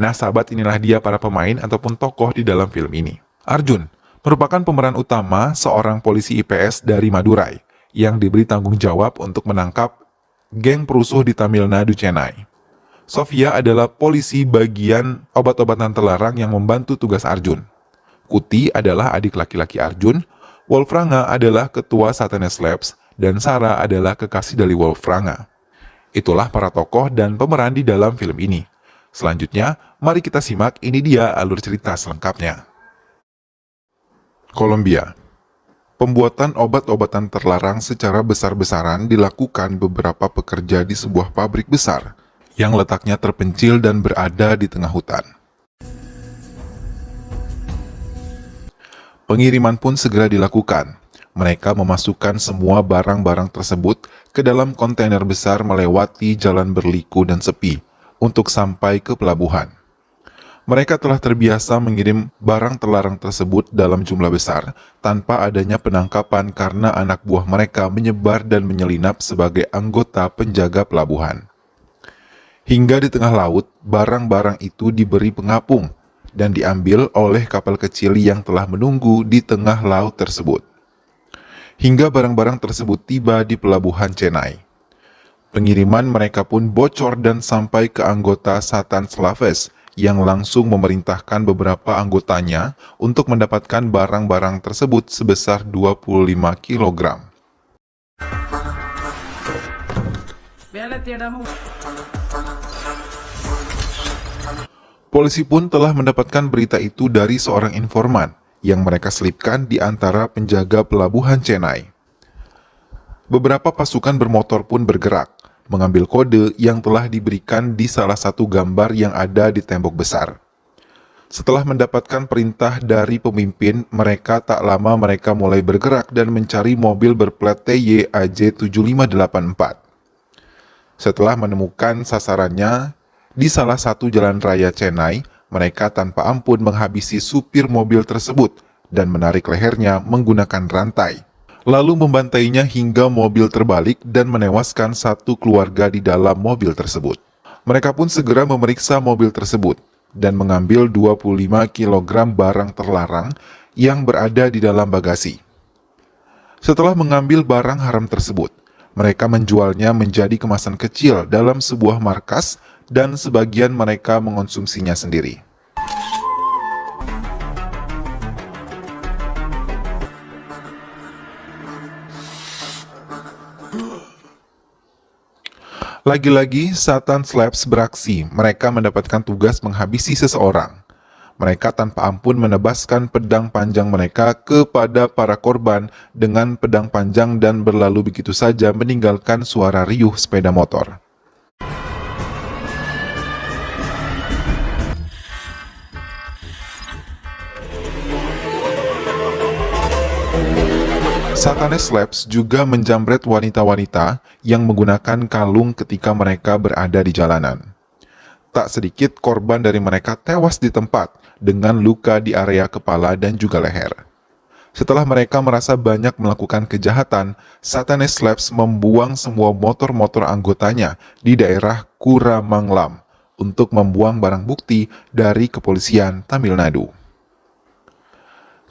Nah sahabat, inilah dia para pemain ataupun tokoh di dalam film ini. Arjun merupakan pemeran utama seorang polisi IPS dari Madurai yang diberi tanggung jawab untuk menangkap geng perusuh di Tamil Nadu, Chennai. Sofia adalah polisi bagian obat-obatan terlarang yang membantu tugas Arjun. Kuti adalah adik laki-laki Arjun, Wolfranga adalah ketua Satanes Labs, dan Sarah adalah kekasih dari Wolfranga. Itulah para tokoh dan pemeran di dalam film ini. Selanjutnya, mari kita simak, ini dia alur cerita selengkapnya. Kolombia. Pembuatan obat-obatan terlarang secara besar-besaran dilakukan beberapa pekerja di sebuah pabrik besar yang letaknya terpencil dan berada di tengah hutan. Pengiriman pun segera dilakukan. Mereka memasukkan semua barang-barang tersebut ke dalam kontainer besar melewati jalan berliku dan sepi untuk sampai ke pelabuhan. Mereka telah terbiasa mengirim barang terlarang tersebut dalam jumlah besar tanpa adanya penangkapan karena anak buah mereka menyebar dan menyelinap sebagai anggota penjaga pelabuhan. Hingga di tengah laut, barang-barang itu diberi pengapung dan diambil oleh kapal kecil yang telah menunggu di tengah laut tersebut. Hingga barang-barang tersebut tiba di pelabuhan Chennai. Pengiriman mereka pun bocor dan sampai ke anggota Satan Slaves yang langsung memerintahkan beberapa anggotanya untuk mendapatkan barang-barang tersebut sebesar 25 kg. Polisi pun telah mendapatkan berita itu dari seorang informan yang mereka selipkan di antara penjaga pelabuhan Chennai. Beberapa pasukan bermotor pun bergerak, mengambil kode yang telah diberikan di salah satu gambar yang ada di tembok besar. Setelah mendapatkan perintah dari pemimpin, tak lama mereka mulai bergerak dan mencari mobil berplat TYAJ 7584. Setelah menemukan sasarannya di salah satu jalan raya Chennai, mereka tanpa ampun menghabisi supir mobil tersebut dan menarik lehernya menggunakan rantai. Lalu membantainya hingga mobil terbalik dan menewaskan satu keluarga di dalam mobil tersebut. Mereka pun segera memeriksa mobil tersebut dan mengambil 25 kg barang terlarang yang berada di dalam bagasi. Setelah mengambil barang haram tersebut, mereka menjualnya menjadi kemasan kecil dalam sebuah markas dan sebagian mereka mengonsumsinya sendiri. Lagi-lagi, Satan Slaves beraksi. Mereka mendapatkan tugas menghabisi seseorang. Mereka tanpa ampun menebaskan pedang panjang mereka kepada para korban dengan pedang panjang dan berlalu begitu saja meninggalkan suara riuh sepeda motor. Satanes Labs juga menjamret wanita-wanita yang menggunakan kalung ketika mereka berada di jalanan. Tak sedikit korban dari mereka tewas di tempat dengan luka di area kepala dan juga leher. Setelah mereka merasa banyak melakukan kejahatan, Satanes Labs membuang semua motor-motor anggotanya di daerah Kuramanglam untuk membuang barang bukti dari kepolisian Tamil Nadu.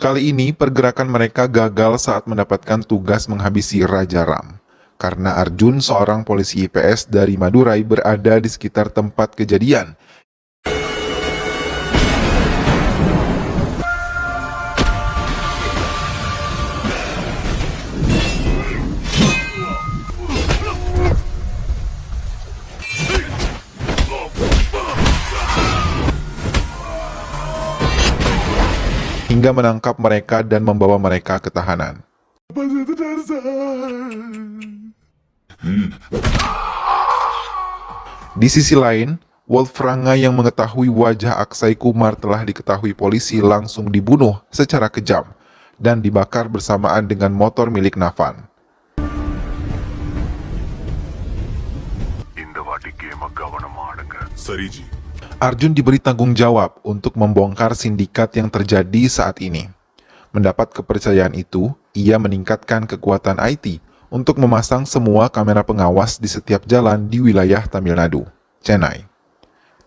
Kali ini pergerakan mereka gagal saat mendapatkan tugas menghabisi Raja Ram, karena Arjun, seorang polisi IPS dari Madurai, berada di sekitar tempat kejadian. Hingga menangkap mereka dan membawa mereka ke tahanan. Di sisi lain, Wolfranga yang mengetahui wajah Aksai Kumar telah diketahui polisi langsung dibunuh secara kejam dan dibakar bersamaan dengan motor milik Navan. Arjun diberi tanggung jawab untuk membongkar sindikat yang terjadi saat ini. Mendapat kepercayaan itu, ia meningkatkan kekuatan IT untuk memasang semua kamera pengawas di setiap jalan di wilayah Tamil Nadu, Chennai.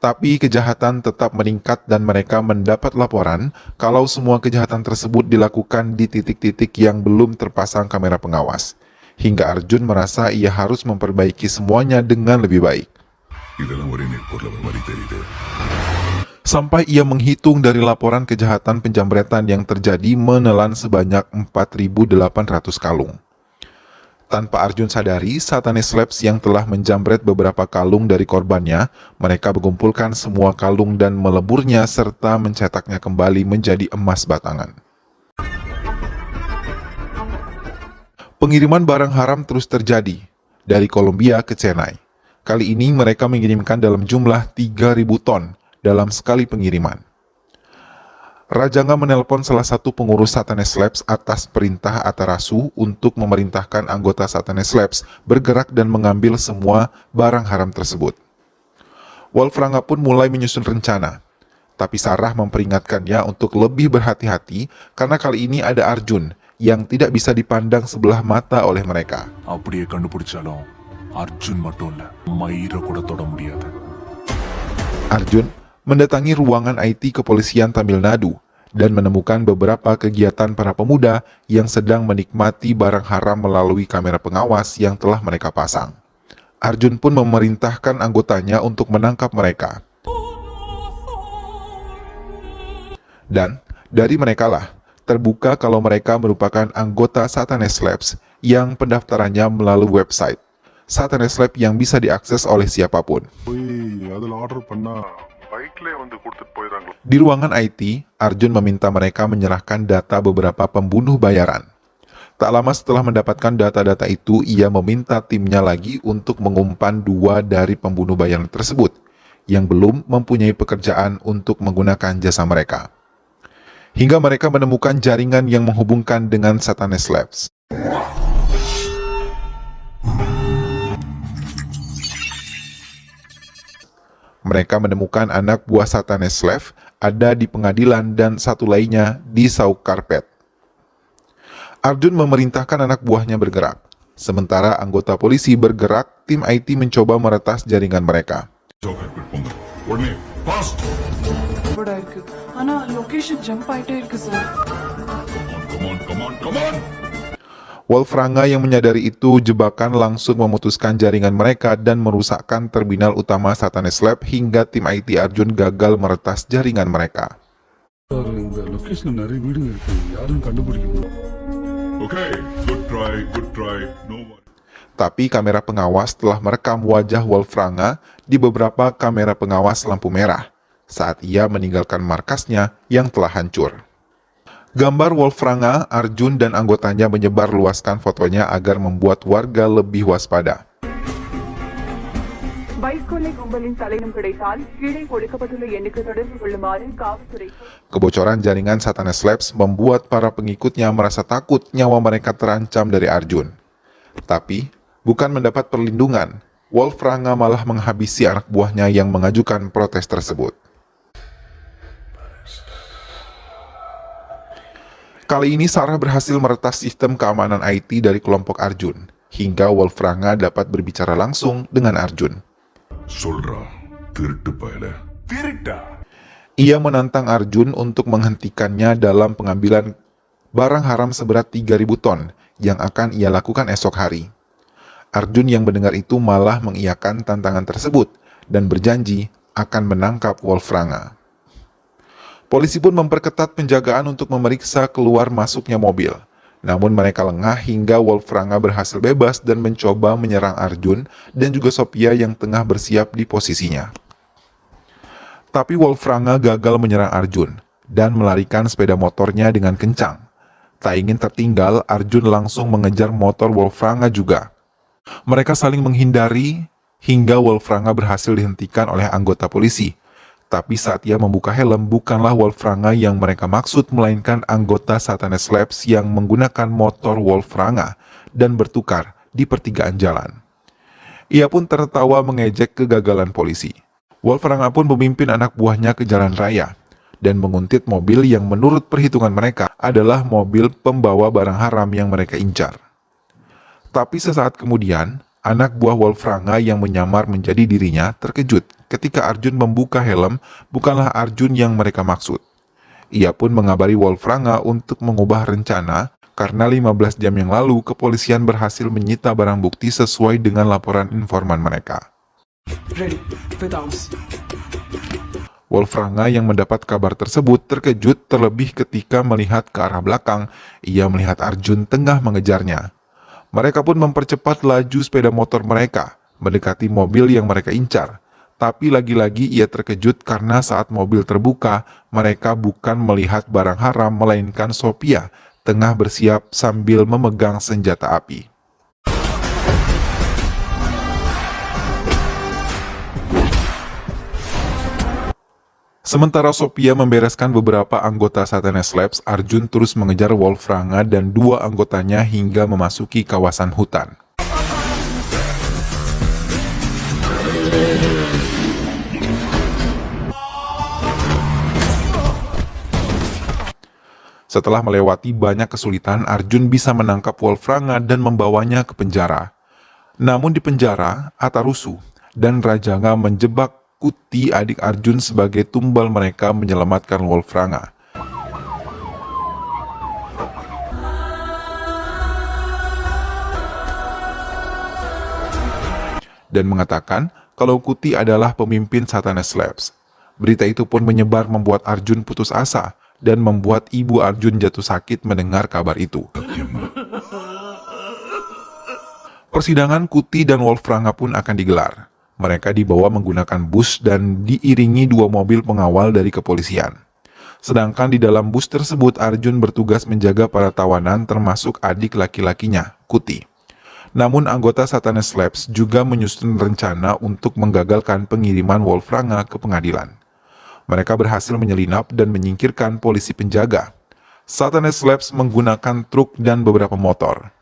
Tapi kejahatan tetap meningkat dan mereka mendapat laporan kalau semua kejahatan tersebut dilakukan di titik-titik yang belum terpasang kamera pengawas. Hingga Arjun merasa ia harus memperbaiki semuanya dengan lebih baik. Sampai ia menghitung dari laporan kejahatan penjambretan yang terjadi menelan sebanyak 4.800 kalung. Tanpa Arjun sadari, Satanis Labs yang telah menjambret beberapa kalung dari korbannya, mereka mengumpulkan semua kalung dan meleburnya serta mencetaknya kembali menjadi emas batangan. Pengiriman barang haram terus terjadi, dari Kolombia ke Chennai. Kali ini mereka mengirimkan dalam jumlah 3.000 ton dalam sekali pengiriman. Rajanga menelpon salah satu pengurus Satanis Labs atas perintah Atarasu untuk memerintahkan anggota Satanis Labs bergerak dan mengambil semua barang haram tersebut. Wolfranga pun mulai menyusun rencana, tapi Sarah memperingatkannya untuk lebih berhati-hati karena kali ini ada Arjun yang tidak bisa dipandang sebelah mata oleh mereka. Arjun mendatangi ruangan IT kepolisian Tamil Nadu dan menemukan beberapa kegiatan para pemuda yang sedang menikmati barang haram melalui kamera pengawas yang telah mereka pasang. Arjun pun memerintahkan anggotanya untuk menangkap mereka. Dan dari merekalah terbuka kalau mereka merupakan anggota Satanis Labs yang pendaftarannya melalui website Satanis Labs yang bisa diakses oleh siapapun. Di ruangan IT, Arjun meminta mereka menyerahkan data beberapa pembunuh bayaran. Tak lama setelah mendapatkan data-data itu, ia meminta timnya lagi untuk mengumpan 2 dari pembunuh bayaran tersebut, yang belum mempunyai pekerjaan untuk menggunakan jasa mereka. Hingga mereka menemukan jaringan yang menghubungkan dengan Satanis Labs. Mereka menemukan anak buah Satanis Labs ada di pengadilan dan satu lainnya di Sauk Karpet. Arjun memerintahkan anak buahnya bergerak. Sementara anggota polisi bergerak, tim IT mencoba meretas jaringan mereka. Wolfranga yang menyadari itu jebakan langsung memutuskan jaringan mereka dan merusakkan terminal utama Satanis Labs hingga tim IT Arjun gagal meretas jaringan mereka. Tapi kamera pengawas telah merekam wajah Wolfranga di beberapa kamera pengawas lampu merah saat ia meninggalkan markasnya yang telah hancur. Gambar Wolfranga, Arjun, dan anggotanya menyebar luaskan fotonya agar membuat warga lebih waspada. Kebocoran jaringan Satanis Labs membuat para pengikutnya merasa takut nyawa mereka terancam dari Arjun. Tapi, bukan mendapat perlindungan, Wolfranga malah menghabisi anak buahnya yang mengajukan protes tersebut. Kali ini Sarah berhasil meretas sistem keamanan IT dari kelompok Arjun, hingga Wolfranga dapat berbicara langsung dengan Arjun. Ia menantang Arjun untuk menghentikannya dalam pengambilan barang haram seberat 3.000 ton yang akan ia lakukan esok hari. Arjun yang mendengar itu malah mengiyakan tantangan tersebut dan berjanji akan menangkap Wolfranga. Polisi pun memperketat penjagaan untuk memeriksa keluar masuknya mobil. Namun mereka lengah hingga Wolfranga berhasil bebas dan mencoba menyerang Arjun dan juga Sophia yang tengah bersiap di posisinya. Tapi Wolfranga gagal menyerang Arjun dan melarikan sepeda motornya dengan kencang. Tak ingin tertinggal, Arjun langsung mengejar motor Wolfranga juga. Mereka saling menghindari hingga Wolfranga berhasil dihentikan oleh anggota polisi. Tapi saat ia membuka helm, bukanlah Wolfranga yang mereka maksud, melainkan anggota Satanis Labs yang menggunakan motor Wolfranga dan bertukar di pertigaan jalan. Ia pun tertawa mengejek kegagalan polisi. Wolfranga pun memimpin anak buahnya ke jalan raya dan menguntit mobil yang menurut perhitungan mereka adalah mobil pembawa barang haram yang mereka incar. Tapi sesaat kemudian, Anak buah Wolfranga yang menyamar menjadi dirinya terkejut ketika Arjun membuka helm bukanlah Arjun yang mereka maksud. Ia pun mengabari Wolfranga untuk mengubah rencana karena 15 jam yang lalu kepolisian berhasil menyita barang bukti sesuai dengan laporan informan mereka. Ready, with arms. Wolfranga yang mendapat kabar tersebut terkejut terlebih ketika melihat ke arah belakang, ia melihat Arjun tengah mengejarnya. Mereka pun mempercepat laju sepeda motor mereka, mendekati mobil yang mereka incar. Tapi lagi-lagi ia terkejut karena saat mobil terbuka, mereka bukan melihat barang haram melainkan Sophia, tengah bersiap sambil memegang senjata api. Sementara Sophia membereskan beberapa anggota Satanes Labs, Arjun terus mengejar Wolfranga dan dua anggotanya hingga memasuki kawasan hutan. Setelah melewati banyak kesulitan, Arjun bisa menangkap Wolfranga dan membawanya ke penjara. Namun di penjara, Atarusu dan Rajanga menjebak Kuti adik Arjun sebagai tumbal mereka menyelamatkan Wolfranga. Dan mengatakan kalau Kuti adalah pemimpin Satanes Labs. Berita itu pun menyebar membuat Arjun putus asa dan membuat ibu Arjun jatuh sakit mendengar kabar itu. Persidangan Kuti dan Wolfranga pun akan digelar. Mereka dibawa menggunakan bus dan diiringi dua mobil pengawal dari kepolisian. Sedangkan di dalam bus tersebut Arjun bertugas menjaga para tawanan termasuk adik laki-lakinya, Kuti. Namun anggota Satanes Labs juga menyusun rencana untuk menggagalkan pengiriman Wolfranga ke pengadilan. Mereka berhasil menyelinap dan menyingkirkan polisi penjaga. Satanes Labs menggunakan truk dan beberapa motor.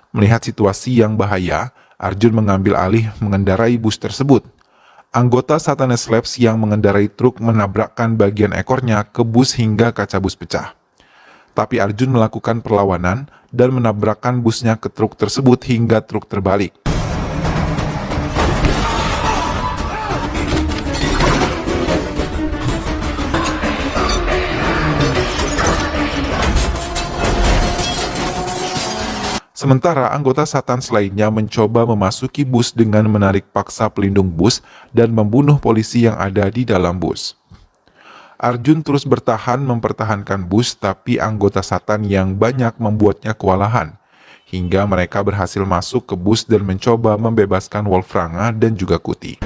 Melihat situasi yang bahaya, Arjun mengambil alih mengendarai bus tersebut. Anggota Satanes Labs yang mengendarai truk menabrakkan bagian ekornya ke bus hingga kaca bus pecah. Tapi Arjun melakukan perlawanan dan menabrakkan busnya ke truk tersebut hingga truk terbalik. Sementara anggota Satans lainnya mencoba memasuki bus dengan menarik paksa pelindung bus dan membunuh polisi yang ada di dalam bus. Arjun terus bertahan mempertahankan bus, tapi anggota Satan yang banyak membuatnya kewalahan, hingga mereka berhasil masuk ke bus dan mencoba membebaskan Wolfranga dan juga Kuti.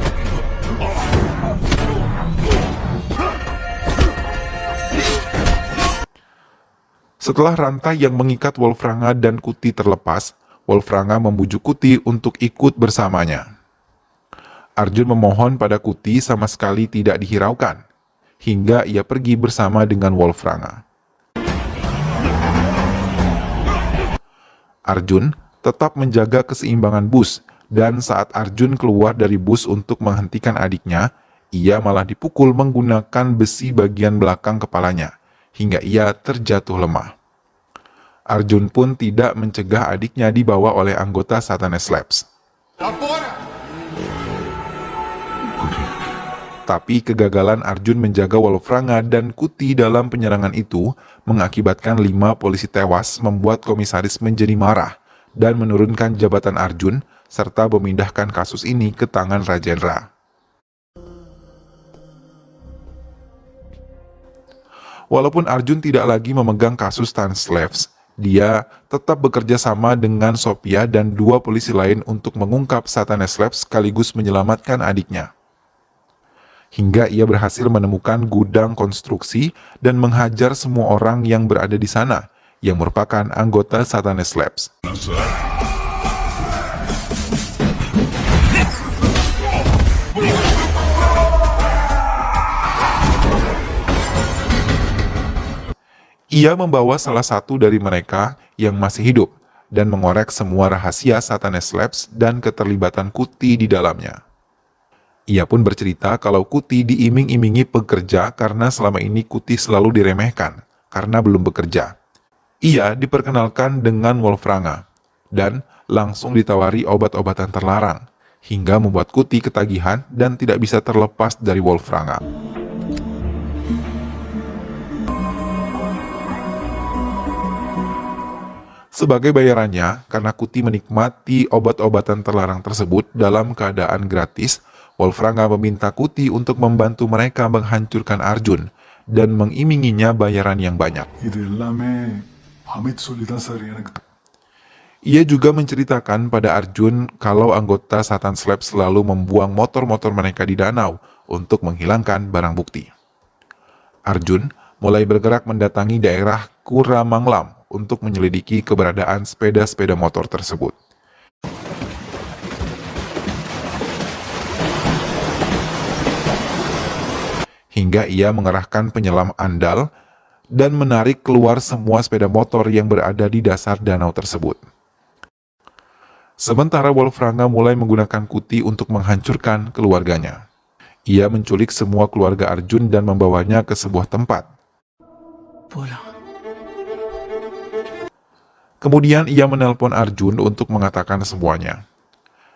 Setelah rantai yang mengikat Wolfranga dan Kuti terlepas, Wolfranga membujuk Kuti untuk ikut bersamanya. Arjun memohon pada Kuti sama sekali tidak dihiraukan, hingga ia pergi bersama dengan Wolfranga. Arjun tetap menjaga keseimbangan bus, dan saat Arjun keluar dari bus untuk menghentikan adiknya, ia malah dipukul menggunakan besi bagian belakang kepalanya, hingga ia terjatuh lemah. Arjun pun tidak mencegah adiknya dibawa oleh anggota Satanes Labs. Tapi kegagalan Arjun menjaga Wolfranga dan Kuti dalam penyerangan itu mengakibatkan 5 polisi tewas, membuat komisaris menjadi marah dan menurunkan jabatan Arjun serta memindahkan kasus ini ke tangan Rajendra. Walaupun Arjun tidak lagi memegang kasus Satanes Labs, dia tetap bekerja sama dengan Sophia dan 2 polisi lain untuk mengungkap Satanes Labs sekaligus menyelamatkan adiknya. Hingga ia berhasil menemukan gudang konstruksi dan menghajar semua orang yang berada di sana, yang merupakan anggota Satanes Labs. Ia membawa salah satu dari mereka yang masih hidup dan mengorek semua rahasia Satanes Labs dan keterlibatan Kuti di dalamnya. Ia pun bercerita kalau Kuti diiming-imingi pekerja karena selama ini Kuti selalu diremehkan karena belum bekerja. Ia diperkenalkan dengan Wolfranga dan langsung ditawari obat-obatan terlarang, hingga membuat Kuti ketagihan dan tidak bisa terlepas dari Wolfranga. Sebagai bayarannya, karena Kuti menikmati obat-obatan terlarang tersebut dalam keadaan gratis, Wolfranga meminta Kuti untuk membantu mereka menghancurkan Arjun dan mengiminginya bayaran yang banyak. Ia juga menceritakan pada Arjun kalau anggota Satan's Labs selalu membuang motor-motor mereka di danau untuk menghilangkan barang bukti. Arjun mulai bergerak mendatangi daerah Kuramanglam untuk menyelidiki keberadaan sepeda-sepeda motor tersebut. Hingga ia mengerahkan penyelam andal dan menarik keluar semua sepeda motor yang berada di dasar danau tersebut. Sementara Wolfranga mulai menggunakan Kuti untuk menghancurkan keluarganya. Ia menculik semua keluarga Arjun dan membawanya ke sebuah tempat. Kemudian ia menelpon Arjun untuk mengatakan semuanya.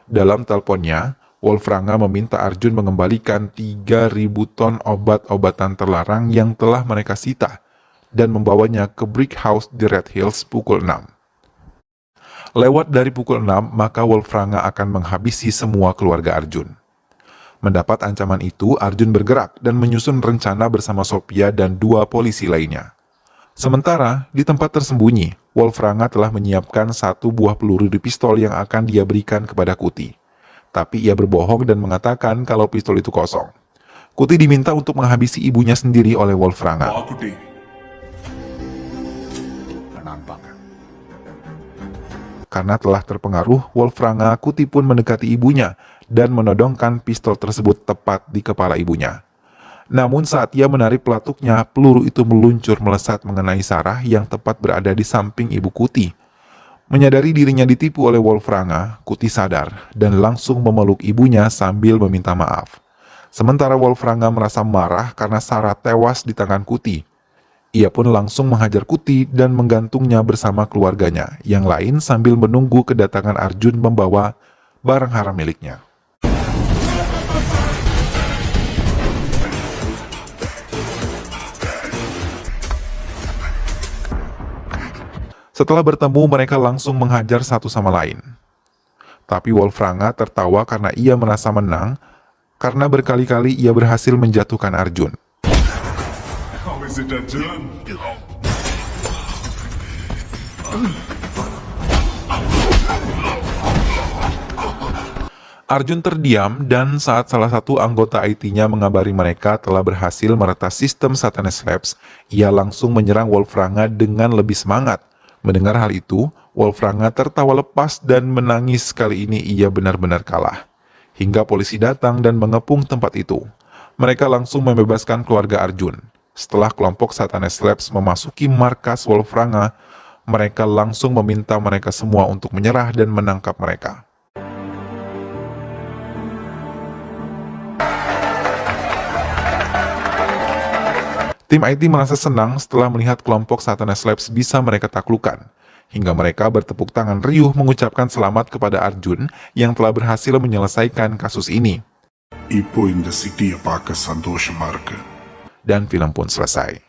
Dalam teleponnya, Wolfranga meminta Arjun mengembalikan 3.000 ton obat-obatan terlarang yang telah mereka sita dan membawanya ke Brick House di Red Hills pukul 6. Lewat dari pukul 6, maka Wolfranga akan menghabisi semua keluarga Arjun. Mendapat ancaman itu, Arjun bergerak dan menyusun rencana bersama Sophia dan 2 polisi lainnya. Sementara, di tempat tersembunyi, Wolfranga telah menyiapkan 1 buah peluru di pistol yang akan dia berikan kepada Kuti. Tapi ia berbohong dan mengatakan kalau pistol itu kosong. Kuti diminta untuk menghabisi ibunya sendiri oleh Wolfranga. Karena telah terpengaruh, Wolfranga, Kuti pun mendekati ibunya dan menodongkan pistol tersebut tepat di kepala ibunya. Namun saat ia menarik pelatuknya, peluru itu meluncur melesat mengenai Sarah yang tepat berada di samping ibu Kuti. Menyadari dirinya ditipu oleh Wolfranga, Kuti sadar dan langsung memeluk ibunya sambil meminta maaf. Sementara Wolfranga merasa marah karena Sarah tewas di tangan Kuti. Ia pun langsung menghajar Kuti dan menggantungnya bersama keluarganya yang lain sambil menunggu kedatangan Arjun membawa barang haram miliknya. Setelah bertemu, mereka langsung menghajar satu sama lain. Tapi Wolfranga tertawa karena ia merasa menang, karena berkali-kali ia berhasil menjatuhkan Arjun. Arjun terdiam dan saat salah satu anggota IT-nya mengabari mereka telah berhasil meretas sistem Satanes Labs, ia langsung menyerang Wolfranga dengan lebih semangat. Mendengar hal itu, Wolfranga tertawa lepas dan menangis. Kali ini ia benar-benar kalah. Hingga polisi datang dan mengepung tempat itu. Mereka langsung membebaskan keluarga Arjun. Setelah kelompok Satanes Labs memasuki markas Wolfranga, mereka langsung meminta mereka semua untuk menyerah dan menangkap mereka. Tim IT merasa senang setelah melihat kelompok Satanes Labs bisa mereka taklukkan, hingga mereka bertepuk tangan riuh mengucapkan selamat kepada Arjun yang telah berhasil menyelesaikan kasus ini. Dan film pun selesai.